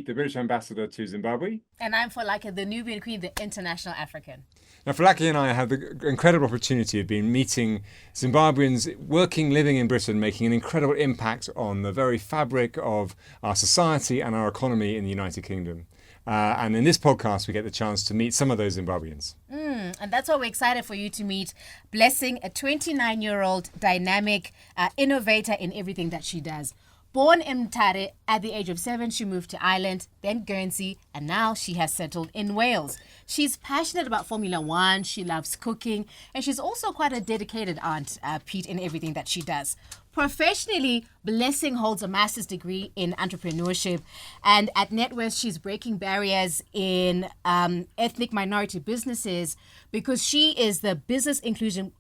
Pete, the British ambassador to Zimbabwe. And I'm Folake, the Nubian Queen, the international African. Now, Folake and I have the incredible opportunity of being meeting Zimbabweans working, living in Britain, making an incredible impact on the very fabric of our society and our economy in the United Kingdom. And in this podcast, we get the chance to meet some of those Zimbabweans. And that's why we're excited for you to meet Blessing, a 29-year-old dynamic innovator in everything that she does. Born in Mutare, at the age of 7, she moved to Ireland, then Guernsey, and now she has settled in Wales. She's passionate about Formula One, she loves cooking, and she's also quite a dedicated aunt, Pete, in everything that she does. Professionally, Blessing holds a master's degree in entrepreneurship, and at NatWest, she's breaking barriers in ethnic minority businesses because she is the business inclusion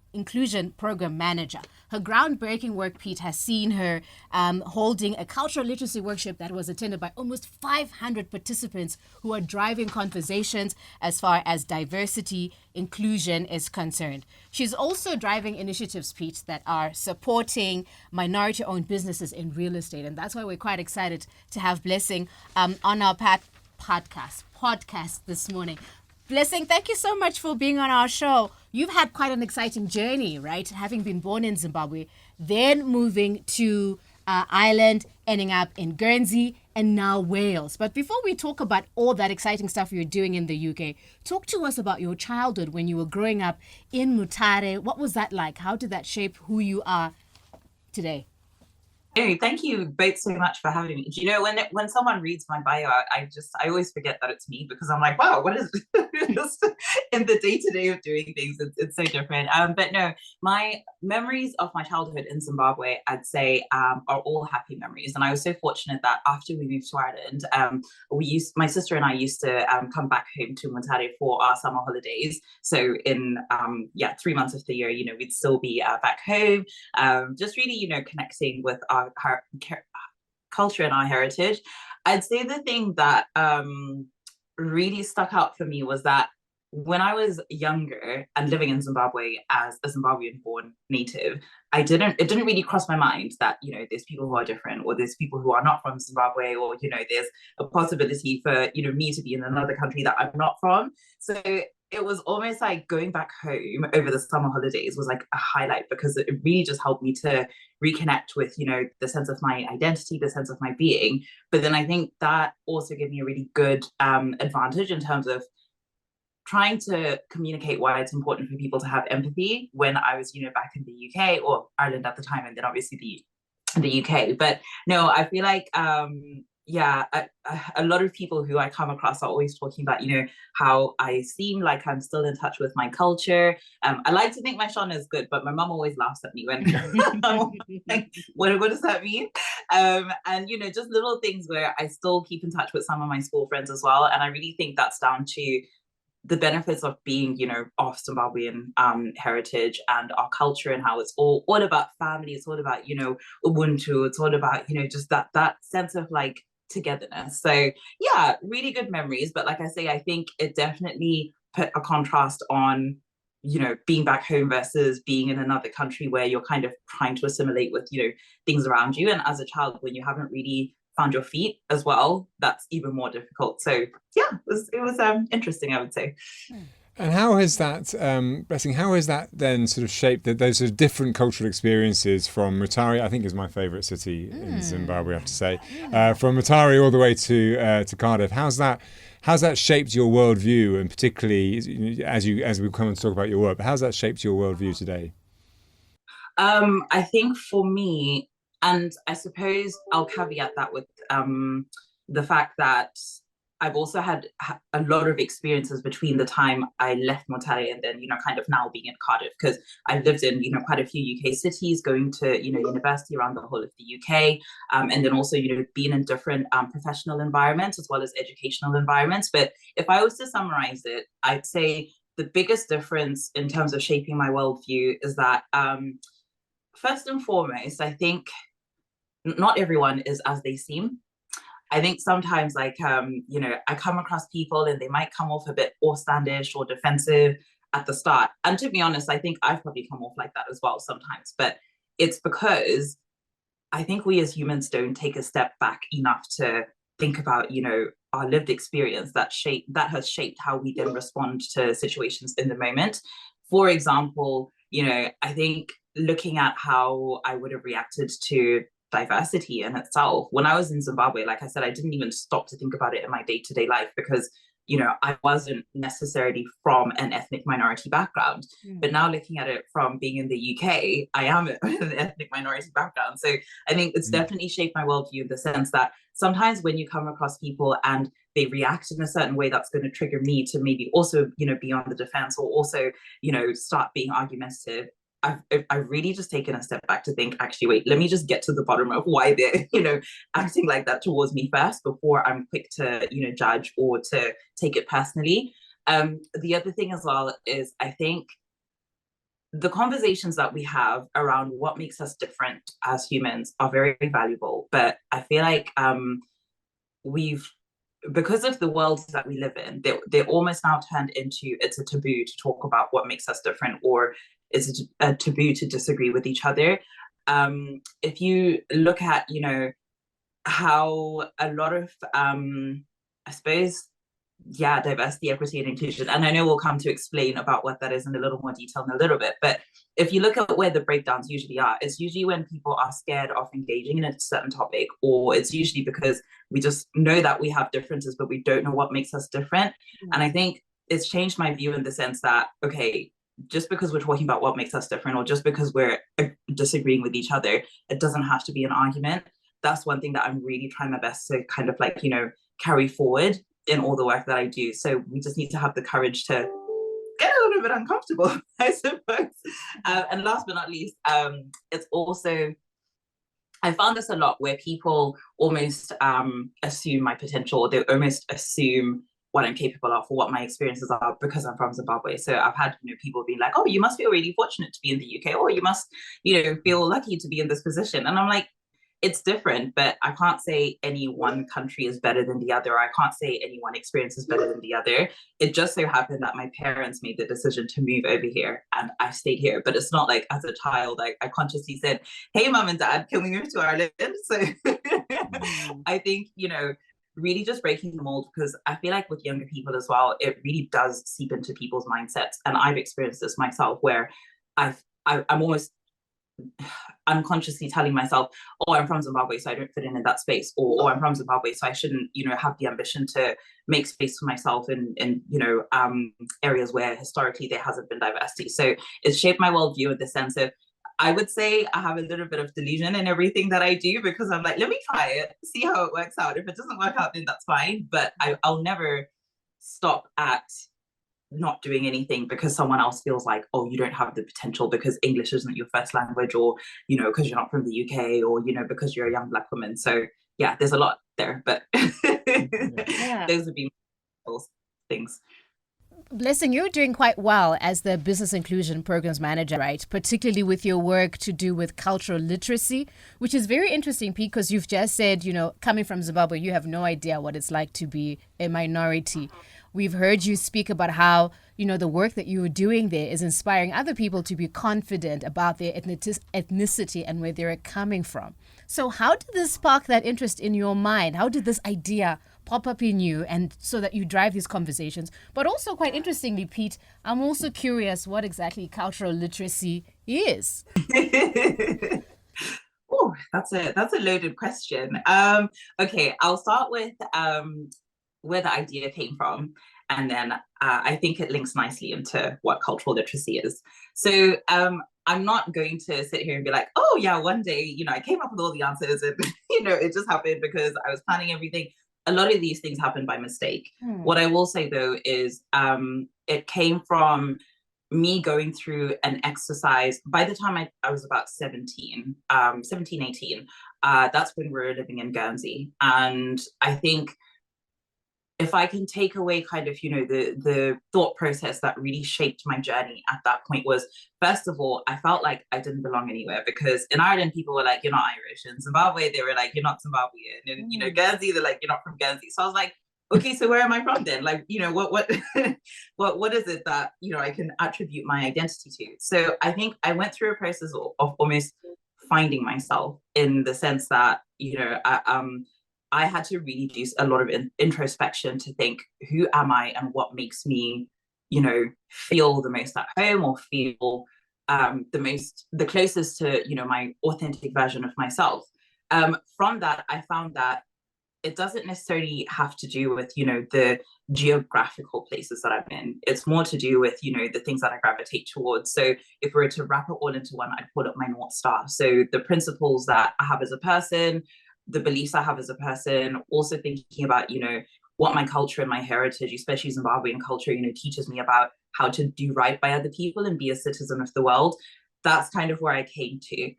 program manager. Her groundbreaking work, Pete, has seen her holding a cultural literacy workshop that was attended by almost 500 participants who are driving conversations as far as diversity, inclusion is concerned. She's also driving initiatives, Pete, that are supporting minority-owned businesses in real estate. And that's why we're quite excited to have Blessing on our podcast this morning. Blessing, thank you so much for being on our show. You've had quite an exciting journey, right? Having been born in Zimbabwe, then moving to Ireland, ending up in Guernsey, and now Wales. But before we talk about all that exciting stuff you're doing in the UK, talk to us about your childhood when you were growing up in Mutare. What was that like? How did that shape who you are today? Hey, thank you both so much for having me. Do you know, when someone reads my bio, I always forget that it's me because I'm like, wow, what is just in the day-to-day of doing things, it's so different. But no, my memories of my childhood in Zimbabwe, I'd say, are all happy memories. And I was so fortunate that after we moved to Ireland, my sister and I used to come back home to Mutare for our summer holidays. So in 3 months of the year, we'd still be back home, just really, connecting with our culture and our heritage. I'd say the thing that really stuck out for me was that when I was younger and living in Zimbabwe as a Zimbabwean-born native, it didn't really cross my mind that, there's people who are different, or there's people who are not from Zimbabwe, or, there's a possibility for, me to be in another country that I'm not from. So it was almost like going back home over the summer holidays was like a highlight, because it really just helped me to reconnect with, the sense of my identity, the sense of my being. But then I think that also gave me a really good advantage in terms of trying to communicate why it's important for people to have empathy when I was, back in the UK, or Ireland at the time, and then obviously the UK. But no, I feel like a lot of people who I come across are always talking about, how I seem like I'm still in touch with my culture. I like to think my Shona is good, but my mom always laughs at me when I'm like, what does that mean? And, just little things where I still keep in touch with some of my school friends as well. And I really think that's down to the benefits of being, of Zimbabwean heritage and our culture, and how it's all about family. It's all about, Ubuntu. It's all about, just that sense of like togetherness. So yeah, really good memories. But like I say, I think it definitely put a contrast on, being back home versus being in another country where you're kind of trying to assimilate with, things around you. And as a child, when you haven't really found your feet as well, that's even more difficult. So yeah, it was interesting, I would say. And how has that, Blessing, how has that then sort of shaped those sort of different cultural experiences from Mutare, I think is my favourite city in Zimbabwe, I have to say, from Mutare all the way to Cardiff. How's that shaped your worldview, and particularly as we come and talk about your work, but how's that shaped your worldview today? I think for me, and I suppose I'll caveat that with the fact that I've also had a lot of experiences between the time I left Mutare and then, kind of now being in Cardiff, because I've lived in, quite a few UK cities, going to, university around the whole of the UK, and then also, being in different professional environments as well as educational environments. But if I was to summarize it, I'd say the biggest difference in terms of shaping my worldview is that, first and foremost, I think not everyone is as they seem. I think sometimes, like, I come across people and they might come off a bit Austandish or defensive at the start. And to be honest, I think I've probably come off like that as well sometimes. But it's because I think we as humans don't take a step back enough to think about, our lived experience that has shaped how we then respond to situations in the moment. For example, I think looking at how I would have reacted to diversity in itself. When I was in Zimbabwe, like I said, I didn't even stop to think about it in my day-to-day life because I wasn't necessarily from an ethnic minority background. But now looking at it from being in the UK, I am an ethnic minority background. So I think it's definitely shaped my worldview in the sense that sometimes when you come across people and they react in a certain way, that's going to trigger me to maybe also, be on the defense or also, start being argumentative. I've really just taken a step back to think, actually, wait, let me just get to the bottom of why they're, acting like that towards me first before I'm quick to, judge or to take it personally. The other thing as well is I think the conversations that we have around what makes us different as humans are very valuable. But I feel like because of the world that we live in, they're almost now turned into, it's a taboo to talk about what makes us different, or it's a taboo to disagree with each other. If you look at, how a lot of, I suppose, diversity, equity, and inclusion, and I know we'll come to explain about what that is in a little more detail in a little bit, but if you look at where the breakdowns usually are, it's usually when people are scared of engaging in a certain topic, or it's usually because we just know that we have differences, but we don't know what makes us different. And I think it's changed my view in the sense that, okay, just because we're talking about what makes us different, or just because we're disagreeing with each other, it doesn't have to be an argument. That's one thing that I'm really trying my best to kind of like, carry forward in all the work that I do. So we just need to have the courage to get a little bit uncomfortable, I suppose. And last but not least, it's also, I found this a lot where people almost assume my potential. They almost assume what I'm capable of or what my experiences are because I'm from Zimbabwe. So I've had people being like, oh, you must feel really fortunate to be in the UK, or you must feel lucky to be in this position. And I'm like, it's different, but I can't say any one country is better than the other. I can't say any one experience is better than the other. It just so happened that my parents made the decision to move over here and I stayed here. But it's not like as a child, I consciously said, hey, mom and dad, can we move to Ireland? So I think, really just breaking the mold, because I feel like with younger people as well, it really does seep into people's mindsets. And I've experienced this myself where I'm almost unconsciously telling myself, oh, I'm from Zimbabwe, so I don't fit in that space, or I'm from Zimbabwe, so I shouldn't, have the ambition to make space for myself in areas where historically there hasn't been diversity. So it's shaped my worldview in the sense of, I would say I have a little bit of delusion in everything that I do, because I'm like, let me try it, see how it works out. If it doesn't work out, then that's fine. But I'll never stop at not doing anything because someone else feels like, oh, you don't have the potential because English isn't your first language, or because you're not from the UK, or because you're a young Black woman. So yeah, there's a lot there, but those would be those things. Blessing, you're doing quite well as the Business Inclusion Programs Manager, right? Particularly with your work to do with cultural literacy, which is very interesting, Pete, because you've just said, coming from Zimbabwe, you have no idea what it's like to be a minority. We've heard you speak about how, the work that you were doing there is inspiring other people to be confident about their ethnicity and where they're coming from. So how did this spark that interest in your mind? How did this idea pop up in you, and so that you drive these conversations? But also, quite interestingly, Pete, I'm also curious what exactly cultural literacy is. Oh, that's a loaded question. Okay, I'll start with where the idea came from, and then I think it links nicely into what cultural literacy is. So I'm not going to sit here and be like, oh yeah, one day, I came up with all the answers and, it just happened because I was planning everything. A lot of these things happen by mistake. What I will say though is it came from me going through an exercise. By the time I was about 17, 18, that's when we were living in Guernsey. And I think if I can take away kind of, the thought process that really shaped my journey at that point was, first of all, I felt like I didn't belong anywhere, because in Ireland, people were like, you're not Irish. In Zimbabwe, they were like, you're not Zimbabwean. And, Guernsey, they're like, you're not from Guernsey. So I was like, okay, so where am I from then? Like, what is it that, I can attribute my identity to? So I think I went through a process of almost finding myself, in the sense that, I had to really do a lot of introspection to think, who am I and what makes me, feel the most at home, or feel the closest to, my authentic version of myself. From that, I found that it doesn't necessarily have to do with, the geographical places that I'm in. It's more to do with, the things that I gravitate towards. So if we were to wrap it all into one, I'd call it my North Star. So the principles that I have as a person, the beliefs I have as a person, also thinking about, what my culture and my heritage, especially Zimbabwean culture, teaches me about how to do right by other people and be a citizen of the world. That's kind of where I came to.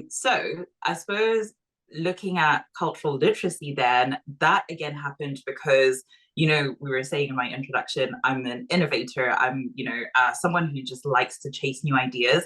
So I suppose looking at cultural literacy, then that again happened because, we were saying in my introduction, I'm an innovator. I'm, someone who just likes to chase new ideas.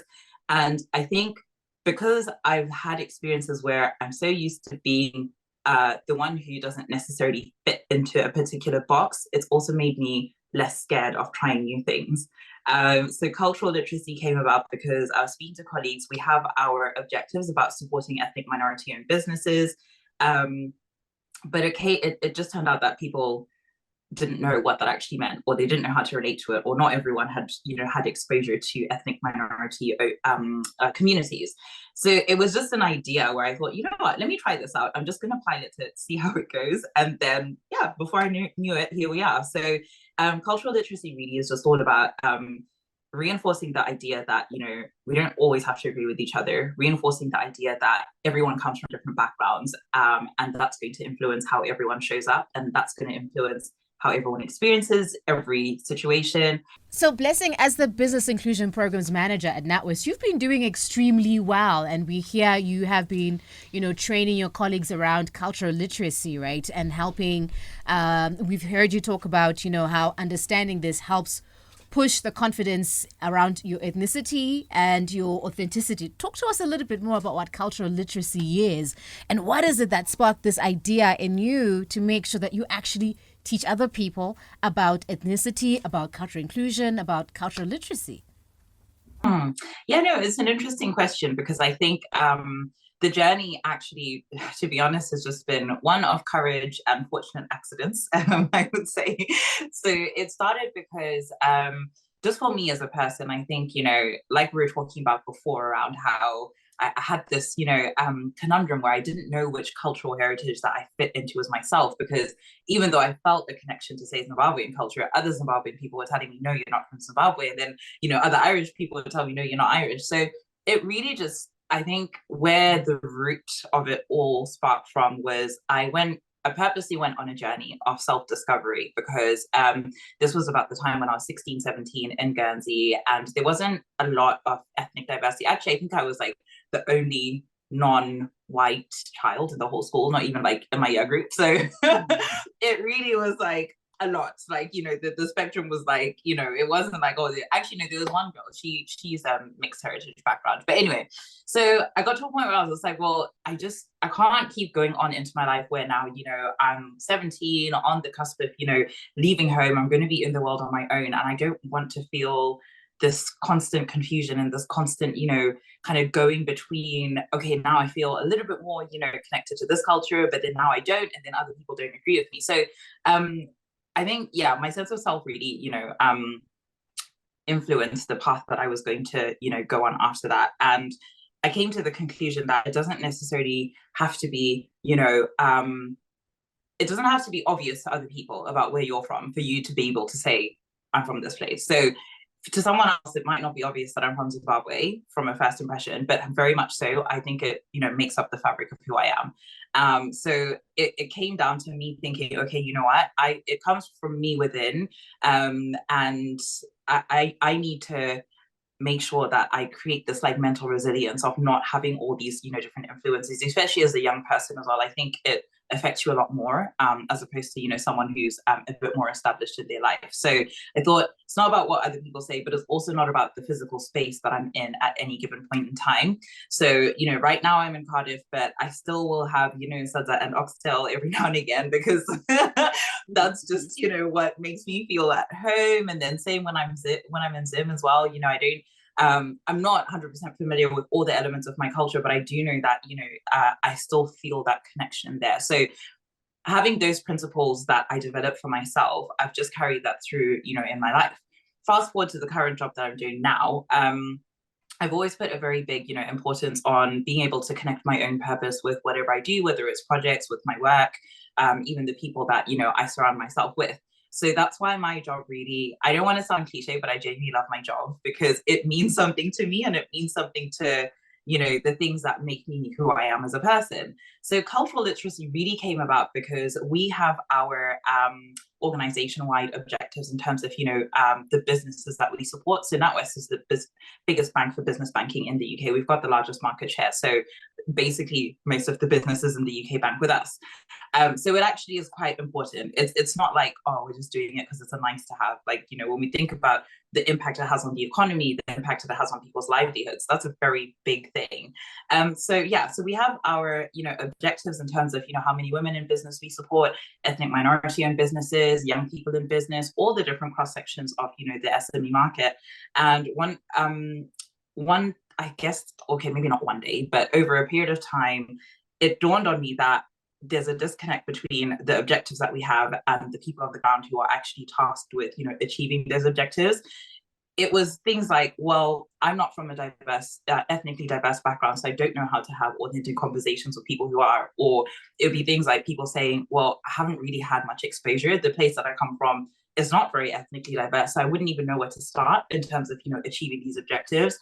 And I think because I've had experiences where I'm so used to being the one who doesn't necessarily fit into a particular box, it's also made me less scared of trying new things. So cultural literacy came about because I was speaking to colleagues. We have our objectives about supporting ethnic minority-owned businesses, but it just turned out that people didn't know what that actually meant, or they didn't know how to relate to it, or not everyone had had exposure to ethnic minority communities. So it was just an idea where I thought, you know what, let me try this out. I'm just going to pilot it, see how it goes, and then before I knew it, here we are. So cultural literacy really is just all about reinforcing the idea that we don't always have to agree with each other, reinforcing the idea that everyone comes from different backgrounds, and that's going to influence how everyone shows up, and that's going to influence how everyone experiences every situation. So Blessing, as the Business Inclusion Programs Manager at NatWest, you've been doing extremely well. And we hear you have been, training your colleagues around cultural literacy, right? And helping, we've heard you talk about, how understanding this helps push the confidence around your ethnicity and your authenticity. Talk to us a little bit more about what cultural literacy is, and what is it that sparked this idea in you to make sure that you actually teach other people about ethnicity, about cultural inclusion, about cultural literacy? Yeah, no, it's an interesting question, because I think the journey actually, to be honest, has just been one of courage and fortunate accidents, I would say. So it started because just for me as a person, I think, like we were talking about before around how I had this, conundrum where I didn't know which cultural heritage that I fit into as myself, because even though I felt a connection to, say, Zimbabwean culture, other Zimbabwean people were telling me, no, you're not from Zimbabwe. And then, other Irish people would tell me, no, you're not Irish. So it really just, I think where the root of it all sparked from was I purposely went on a journey of self-discovery, because this was about the time when I was 16, 17 in Guernsey, and there wasn't a lot of ethnic diversity. Actually, I think I was like the only non-white child in the whole school, not even like in my year group. So it really was like a lot. Like, the spectrum was like, it wasn't like, oh, actually, no, there was one girl, she's mixed heritage background. But anyway, so I got to a point where I was like, well, I can't keep going on into my life where now, I'm 17, on the cusp of, leaving home. I'm going to be in the world on my own. And I don't want to feel this constant confusion and this constant, kind of going between, okay, now I feel a little bit more, connected to this culture, but then now I don't, and then other people don't agree with me. So I think, my sense of self really, influenced the path that I was going to, go on after that. And I came to the conclusion that it doesn't necessarily have to be, it doesn't have to be obvious to other people about where you're from for you to be able to say, I'm from this place. So to someone else, it might not be obvious that I'm from Zimbabwe from a first impression, but very much so, I think it, makes up the fabric of who I am. So it came down to me thinking, okay, you know what, it comes from me within, and I need to make sure that I create this like mental resilience of not having all these, different influences, especially as a young person as well. I think it affects you a lot more, as opposed to, someone who's a bit more established in their life. So I thought it's not about what other people say, but it's also not about the physical space that I'm in at any given point in time. So, right now I'm in Cardiff, but I still will have, Sadza and Oxtail every now and again, because that's just, what makes me feel at home. And then same when I'm in Zim as well, I'm not 100% familiar with all the elements of my culture, but I do know that, I still feel that connection there. So having those principles that I developed for myself, I've just carried that through, in my life. Fast forward to the current job that I'm doing now. I've always put a very big, importance on being able to connect my own purpose with whatever I do, whether it's projects, with my work, even the people that, I surround myself with. So that's why my job really, I don't want to sound cliche, but I genuinely love my job because it means something to me and it means something to, the things that make me who I am as a person. So cultural literacy really came about because we have our organization-wide objectives in terms of, the businesses that we support. So NatWest is the biggest bank for business banking in the UK. We've got the largest market share. So basically most of the businesses in the UK bank with us. So it actually is quite important. It's not like, oh, we're just doing it because it's a nice to have. Like, when we think about the impact it has on the economy, the impact it has on people's livelihoods, that's a very big thing. So we have our, objectives in terms of, how many women in business we support, ethnic minority-owned businesses, young people in business, all the different cross sections of, the SME market. And one, I guess, okay, maybe not one day, but over a period of time, it dawned on me that there's a disconnect between the objectives that we have and the people on the ground who are actually tasked with, achieving those objectives. It was things like, well, I'm not from a diverse, ethnically diverse background, so I don't know how to have authentic conversations with people who are. Or it would be things like people saying, well, I haven't really had much exposure. The place that I come from is not very ethnically diverse, so I wouldn't even know where to start in terms of, achieving these objectives.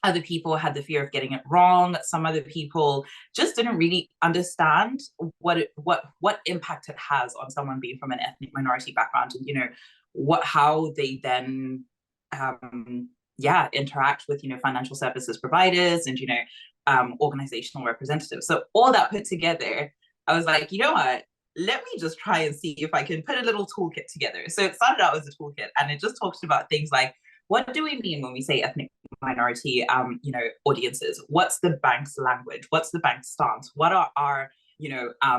Other people had the fear of getting it wrong. Some other people just didn't really understand what impact it has on someone being from an ethnic minority background, and how they then interact with financial services providers and organizational representatives. So all that put together, I was like, you know what? Let me just try and see if I can put a little toolkit together. So it started out as a toolkit, and it just talks about things like, what do we mean when we say ethnic minority, audiences? What's the bank's language? What's the bank's stance? What are our,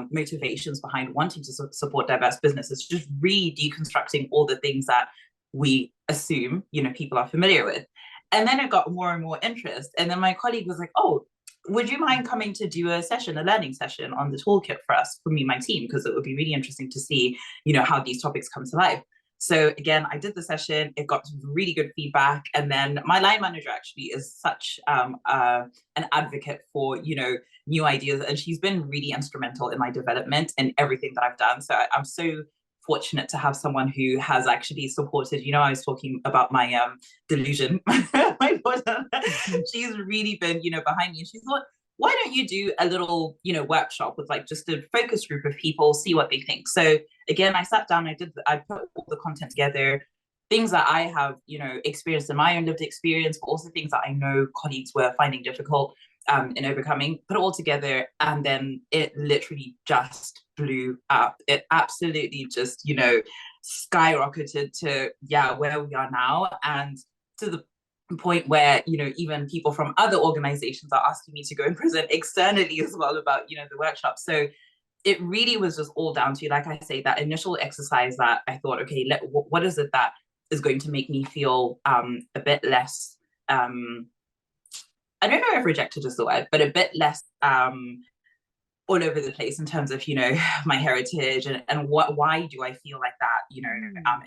motivations behind wanting to support diverse businesses? Just really deconstructing all the things that we assume, people are familiar with. And then it got more and more interest. And then my colleague was like, oh, would you mind coming to do a learning session on the toolkit for us, for me and my team? Because it would be really interesting to see, how these topics come to life. So again, I did the session, it got really good feedback. And then my line manager actually is such an advocate for, new ideas. And she's been really instrumental in my development and everything that I've done. So I'm so fortunate to have someone who has actually supported, I was talking about my delusion. My daughter, she's really been, behind me. And she thought, why don't you do a little, workshop with like just a focus group of people, see what they think. So again, I sat down, I put all the content together, things that I have, experienced in my own lived experience, but also things that I know colleagues were finding difficult in overcoming, put it all together. And then it literally just blew up. It absolutely just, skyrocketed to, where we are now. And to the point where even people from other organizations are asking me to go and present externally as well about the workshop. So it really was just all down to, like I say, that initial exercise that I thought, okay, what is it that is going to make me feel a bit less I don't know if rejected is the word, but a bit less all over the place in terms of my heritage and why do I feel like that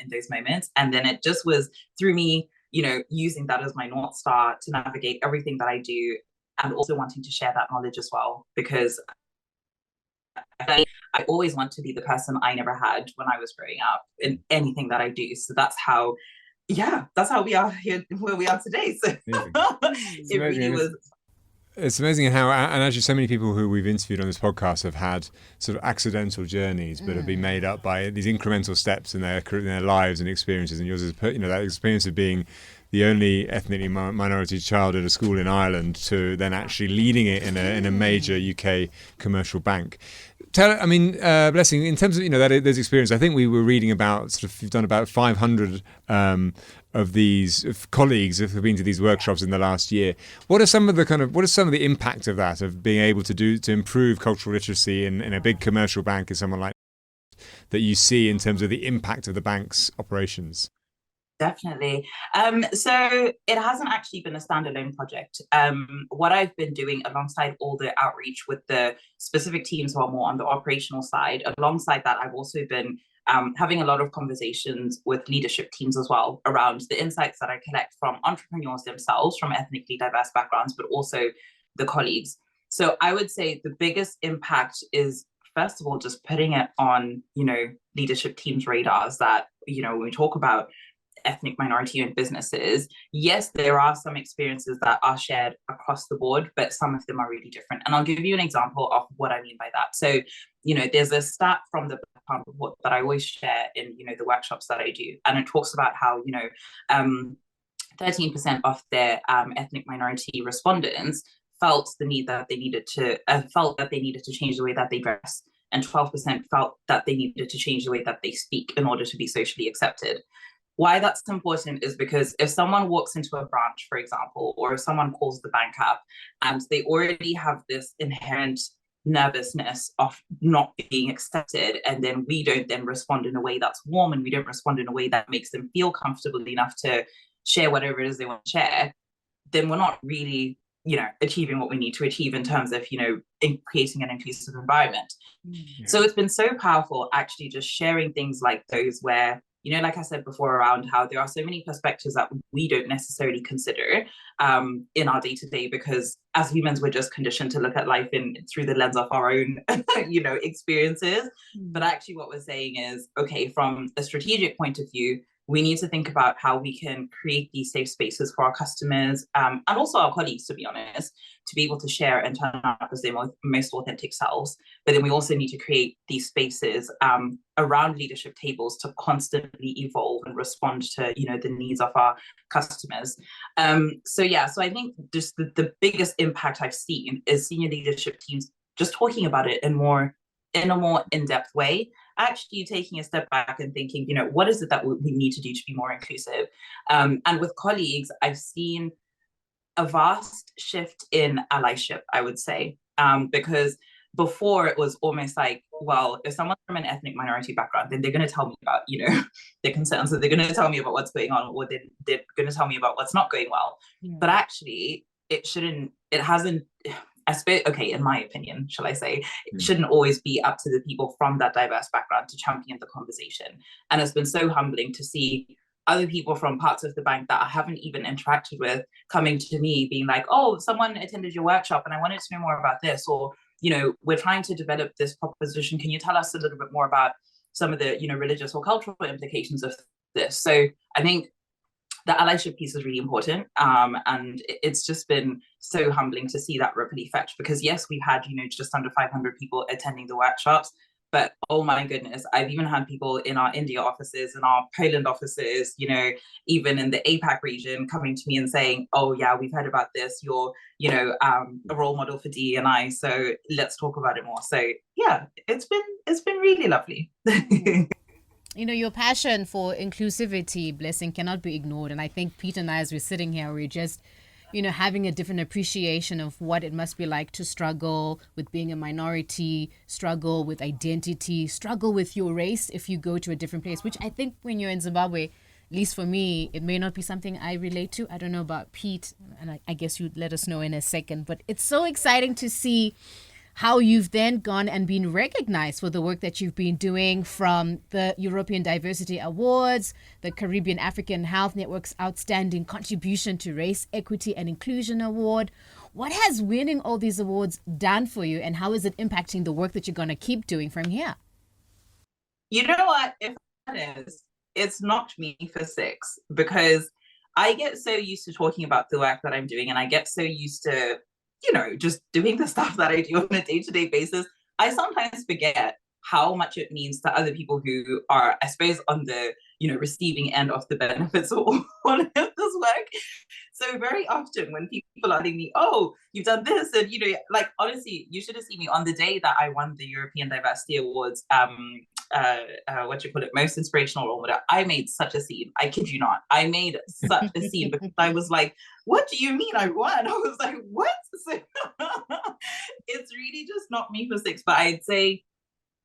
in those moments. And then it just was through me using that as my North Star to navigate everything that I do, and also wanting to share that knowledge as well, because I always want to be the person I never had when I was growing up in anything that I do. So that's how we are here where we are today. So it really was. It's amazing how, and actually so many people who we've interviewed on this podcast have had sort of accidental journeys, but have been made up by these incremental steps in their lives and experiences. And yours is, that experience of being the only ethnically minority child at a school in Ireland to then actually leading it in a major UK commercial bank. Blessing, in terms of those experiences, I think we were reading about you've done about 500 of these colleagues have been to these workshops in the last year. What are some of the impact of that, of being able to improve cultural literacy in a big commercial bank as someone like that you see in terms of the impact of the bank's operations? Definitely. So it hasn't actually been a standalone project. What I've been doing alongside all the outreach with the specific teams who are more on the operational side, alongside that, I've also been having a lot of conversations with leadership teams as well around the insights that I collect from entrepreneurs themselves, from ethnically diverse backgrounds, but also the colleagues. So I would say the biggest impact is, first of all, just putting it on, leadership teams' radars that, when we talk about ethnic minority-owned businesses, yes, there are some experiences that are shared across the board, but some of them are really different. And I'll give you an example of what I mean by that. So, there's a stat from the report that I always share in, the workshops that I do. And it talks about how, 13% of their ethnic minority respondents felt the need that they needed to change the way that they dress, and 12% felt that they needed to change the way that they speak in order to be socially accepted. Why that's important is because if someone walks into a branch, for example, or if someone calls the bank up and they already have this inherent nervousness of not being accepted, and then we don't then respond in a way that's warm, and we don't respond in a way that makes them feel comfortable enough to share whatever it is they want to share, then we're not really, achieving what we need to achieve in terms of, in creating an inclusive environment. Yeah. So it's been so powerful actually just sharing things like those where, like I said before, around how there are so many perspectives that we don't necessarily consider in our day-to-day, because as humans, we're just conditioned to look at life through the lens of our own, experiences. But actually what we're saying is, okay, from a strategic point of view, we need to think about how we can create these safe spaces for our customers and also our colleagues, to be honest, to be able to share and turn up as their most authentic selves. But then we also need to create these spaces around leadership tables to constantly evolve and respond to, the needs of our customers. So I think just the biggest impact I've seen is senior leadership teams just talking about it in a more in-depth way, actually taking a step back and thinking, what is it that we need to do to be more inclusive? And with colleagues, I've seen a vast shift in allyship, I would say, because before it was almost like, well, if someone's from an ethnic minority background, then they're going to tell me about, their concerns, or they're going to tell me about what's going on, or they're going to tell me about what's not going well. Yeah. But actually, it hasn't, I suppose, okay, in my opinion, shall I say, it shouldn't always be up to the people from that diverse background to champion the conversation. And it's been so humbling to see other people from parts of the bank that I haven't even interacted with coming to me being like, oh, someone attended your workshop and I wanted to know more about this, or, we're trying to develop this proposition. Can you tell us a little bit more about some of the, religious or cultural implications of this? So I think the allyship piece is really important. And it's just been so humbling to see that ripple effect, because yes, we've had, just under 500 people attending the workshops, but oh my goodness, I've even had people in our India offices and our Poland offices, even in the APAC region, coming to me and saying, oh yeah, we've heard about this. You're, a role model for DE&I. So let's talk about it more. So yeah, it's been really lovely. Your passion for inclusivity, Blessing, cannot be ignored. And I think Pete and I, as we're sitting here, we're just, having a different appreciation of what it must be like to struggle with being a minority, struggle with identity, struggle with your race if you go to a different place, which I think when you're in Zimbabwe, at least for me, it may not be something I relate to. I don't know about Pete, and I guess you'd let us know in a second. But it's so exciting to see how you've then gone and been recognized for the work that you've been doing, from the European Diversity Awards, the Caribbean African Health Network's Outstanding Contribution to Race, Equity and Inclusion Award. What has winning all these awards done for you, and how is it impacting the work that you're going to keep doing from here? You know what? If that is, it's knocked me for six, because I get so used to talking about the work that I'm doing, and I get so used to just doing the stuff that I do on a day-to-day basis. I sometimes forget how much it means to other people who are, I suppose, on the, receiving end of the benefits of all of this work. So very often when people are telling me, oh, you've done this, and, honestly, you should have seen me on the day that I won the European Diversity Awards, most inspirational role model. I made such a scene. I kid you not. I made such a scene, because I was like, what do you mean I won? I was like, what? So it's really just knocked me for six. But I'd say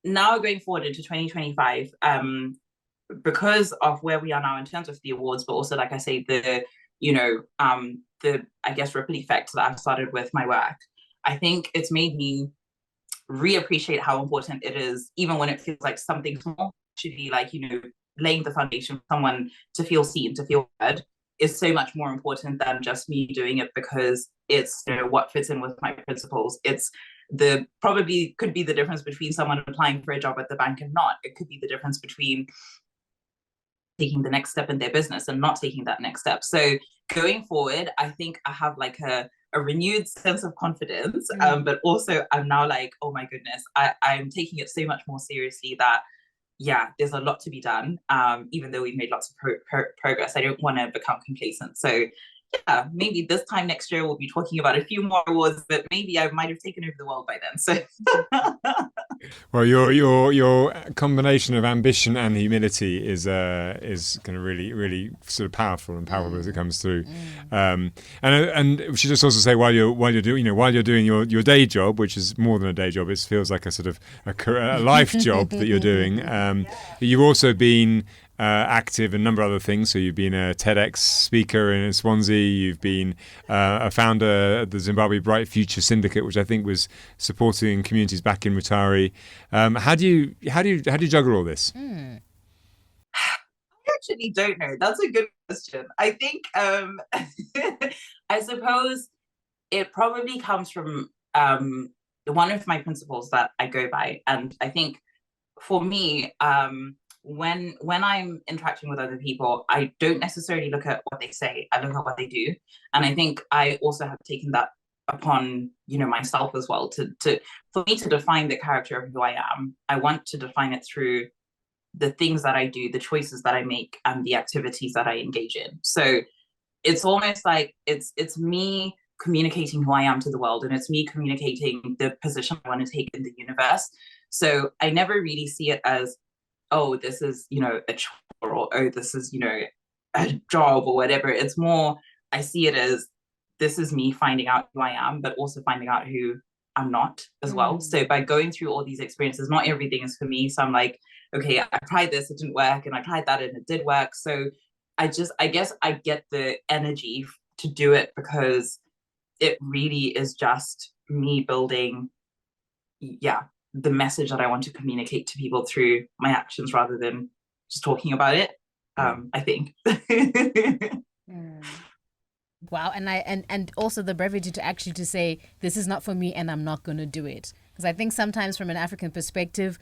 now going forward into 2025, because of where we are now in terms of the awards, but also, like I say, the I guess ripple effect that I've started with my work, I think it's made me reappreciate how important it is, even when it feels like something small, actually, like, laying the foundation for someone to feel seen, to feel heard, is so much more important than just me doing it because it's what fits in with my principles. It's the probably could be the difference between someone applying for a job at the bank and not. It could be the difference between taking the next step in their business and not taking that next step. So going forward, I think I have like a renewed sense of confidence, but also I'm now like, oh my goodness, I'm taking it so much more seriously that, yeah, there's a lot to be done. Even though we've made lots of progress, I don't want to become complacent. So yeah, maybe this time next year we'll be talking about a few more awards, but maybe I might have taken over the world by then. So Well, your combination of ambition and humility is kind of really sort of powerful as it comes through. And we should just also say while you're doing your day job, which is more than a day job, it feels like a sort of a life job that you're doing. You've also been active in a number of other things. So you've been a TEDx speaker in Swansea. You've been a founder of the Zimbabwe Bright Future Syndicate, which I think was supporting communities back in Mutare. How do you juggle all this? I actually don't know. That's a good question. I think I suppose it probably comes from one of my principles that I go by, and I think for me, when I'm interacting with other people, I don't necessarily look at what they say, I look at what they do. And I think I also have taken that upon myself as well, to for me to define the character of who I am. I want to define it through the things that I do, the choices that I make, and the activities that I engage in. So it's almost like it's me communicating who I am to the world, and it's me communicating the position I want to take in the universe. So I never really see it as, oh, this is, a chore, or, oh, this is, a job or whatever. It's more, I see it as, this is me finding out who I am, but also finding out who I'm not as well. So by going through all these experiences, not everything is for me. So I'm like, okay, I tried this, it didn't work. And I tried that and it did work. So I guess I get the energy to do it because it really is just me building, the message that I want to communicate to people through my actions rather than just talking about it. I think. Wow. And also the brevity to actually to say, this is not for me and I'm not going to do it. Because I think sometimes from an African perspective,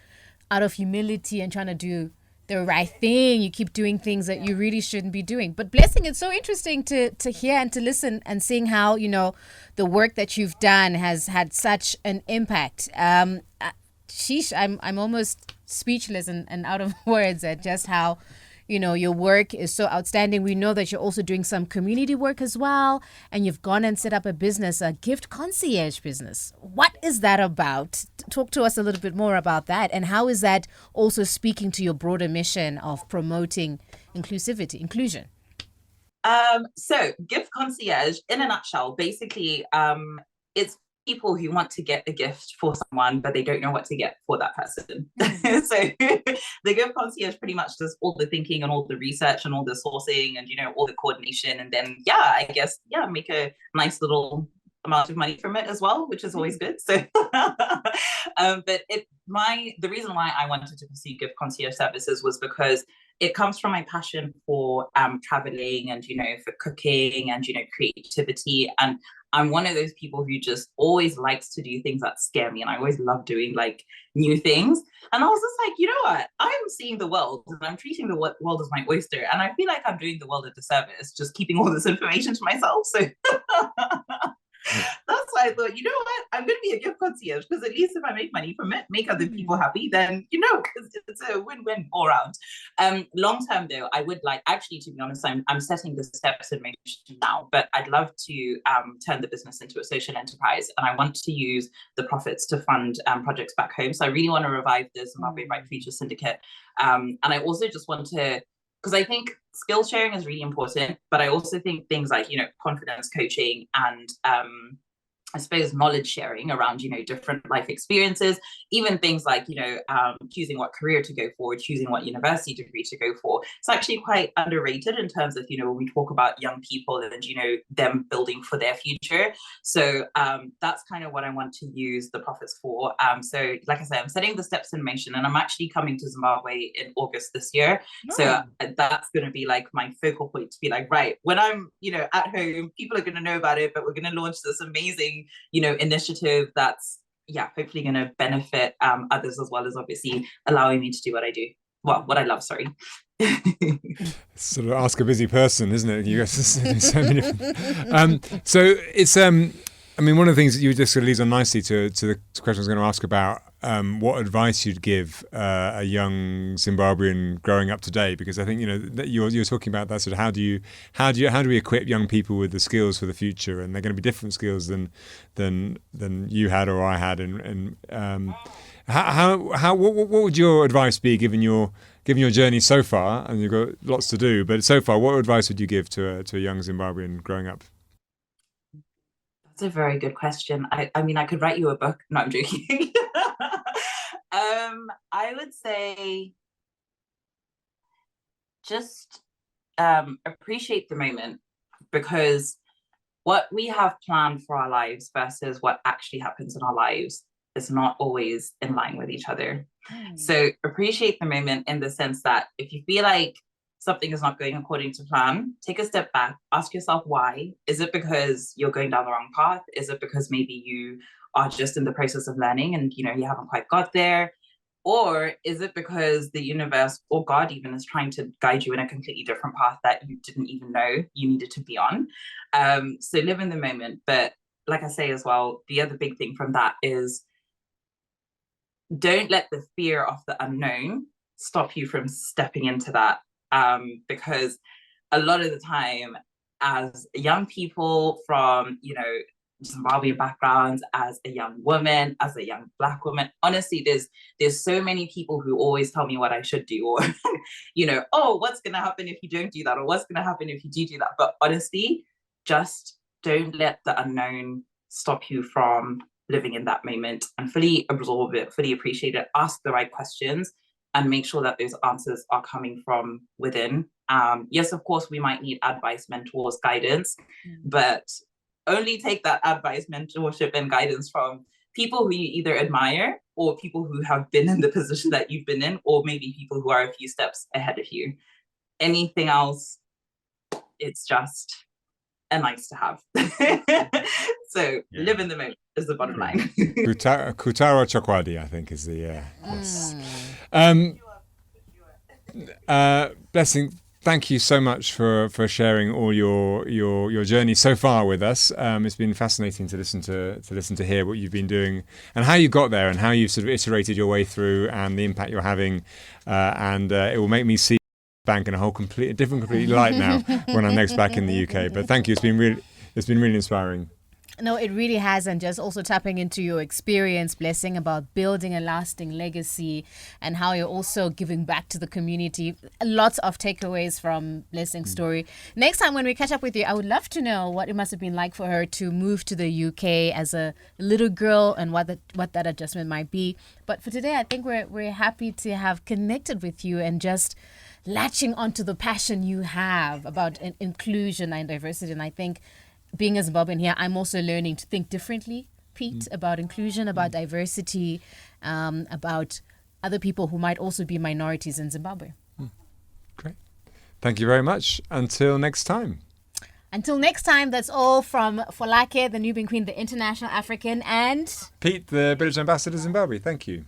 out of humility and trying to do the right thing, you keep doing things that you really shouldn't be doing. But Blessing, it's so interesting to hear and to listen and seeing how, the work that you've done has had such an impact. Sheesh, I'm almost speechless and out of words at just how, your work is so outstanding. We know that you're also doing some community work as well, and you've gone and set up a business, a gift concierge business. What is that about? Talk to us a little bit more about that, and how is that also speaking to your broader mission of promoting inclusion? So gift concierge, in a nutshell, basically, it's people who want to get a gift for someone, but they don't know what to get for that person. So the gift concierge pretty much does all the thinking and all the research and all the sourcing and, all the coordination. And then, I guess, make a nice little amount of money from it as well, which is always good. So, but the reason why I wanted to pursue gift concierge services was because it comes from my passion for traveling and, for cooking and, creativity. And I'm one of those people who just always likes to do things that scare me. And I always love doing like new things. And I was just like, you know what? I'm seeing the world and I'm treating the world as my oyster. And I feel like I'm doing the world a disservice, just keeping all this information to myself. So that's why I thought, you know what? I'm going to be a gift concierge because at least if I make money from it, make other people happy, then, it's a win-win all around. Long term, though, I would like, actually, to be honest, I'm setting the steps in motion now, but I'd love to turn the business into a social enterprise. And I want to use the profits to fund projects back home. So I really want to revive the Zimbabwe Bright Future Syndicate. And I also just want to, because I think skill sharing is really important, but I also think things like, confidence coaching and I suppose, knowledge sharing around, different life experiences, even things like, choosing what career to go for, choosing what university degree to go for. It's actually quite underrated in terms of, when we talk about young people and, them building for their future. So that's kind of what I want to use the profits for. So like I said, I'm setting the steps in motion, and I'm actually coming to Zimbabwe in August this year. Oh. So that's going to be like my focal point, to be like, right, when I'm, at home, people are going to know about it, but we're going to launch this amazing initiative that's hopefully going to benefit others, as well as obviously allowing me to do what I do, what I love, sorry. Sort of ask a busy person, isn't it? You guys so many so it's I mean, one of the things that you just sort of leads on nicely to the question I was going to ask about what advice you'd give a young Zimbabwean growing up today, because I think that you're talking about that sort of how do we equip young people with the skills for the future, and they're going to be different skills than you had or I had, and what would your advice be given your journey so far, and you've got lots to do, but so far, what advice would you give to a young Zimbabwean growing up? That's a very good question. I mean, I could write you a book. No, I'm joking. I would say just appreciate the moment, because what we have planned for our lives versus what actually happens in our lives is not always in line with each other. So appreciate the moment in the sense that if you feel like something is not going according to plan, take a step back, ask yourself why. Is it because you're going down the wrong path? Is it because maybe you are just in the process of learning and you haven't quite got there? Or is it because the universe or God even is trying to guide you in a completely different path that you didn't even know you needed to be on? So live in the moment. But like I say as well, the other big thing from that is don't let the fear of the unknown stop you from stepping into that. Because a lot of the time, as young people from, Zimbabwean backgrounds, as a young woman, as a young Black woman, honestly, there's so many people who always tell me what I should do, or, oh, what's going to happen if you don't do that? Or what's going to happen if you do that? But honestly, just don't let the unknown stop you from living in that moment, and fully absorb it, fully appreciate it, ask the right questions, and make sure that those answers are coming from within. Yes, of course, we might need advice, mentors, guidance, but only take that advice, mentorship, and guidance from people who you either admire, or people who have been in the position that you've been in, or maybe people who are a few steps ahead of you. Anything else, it's just a nice to have. So live in the moment is the bottom line. Kutara Chakwadi, I think, is the yes. Blessing, thank you so much for sharing all your journey so far with us. It's been fascinating to listen to hear what you've been doing and how you got there, and how you've sort of iterated your way through, and the impact you're having. And it will make me see bank in a whole completely light now when I'm next back in the UK. But thank you. It's been really inspiring. No, it really has. And just also tapping into your experience, Blessing, about building a lasting legacy, and how you're also giving back to the community. Lots of takeaways from Blessing's story. Next time when we catch up with you, I would love to know what it must have been like for her to move to the UK as a little girl, and what that adjustment might be. But for today, I think we're happy to have connected with you, and just latching onto the passion you have about inclusion and diversity. And I think, being a Zimbabwean here, I'm also learning to think differently, Pete, about inclusion, about diversity, about other people who might also be minorities in Zimbabwe. Great. Thank you very much. Until next time. Until next time, that's all from Folake, the Nubian Queen, the International African, and Pete, the British Ambassador to Zimbabwe. Thank you.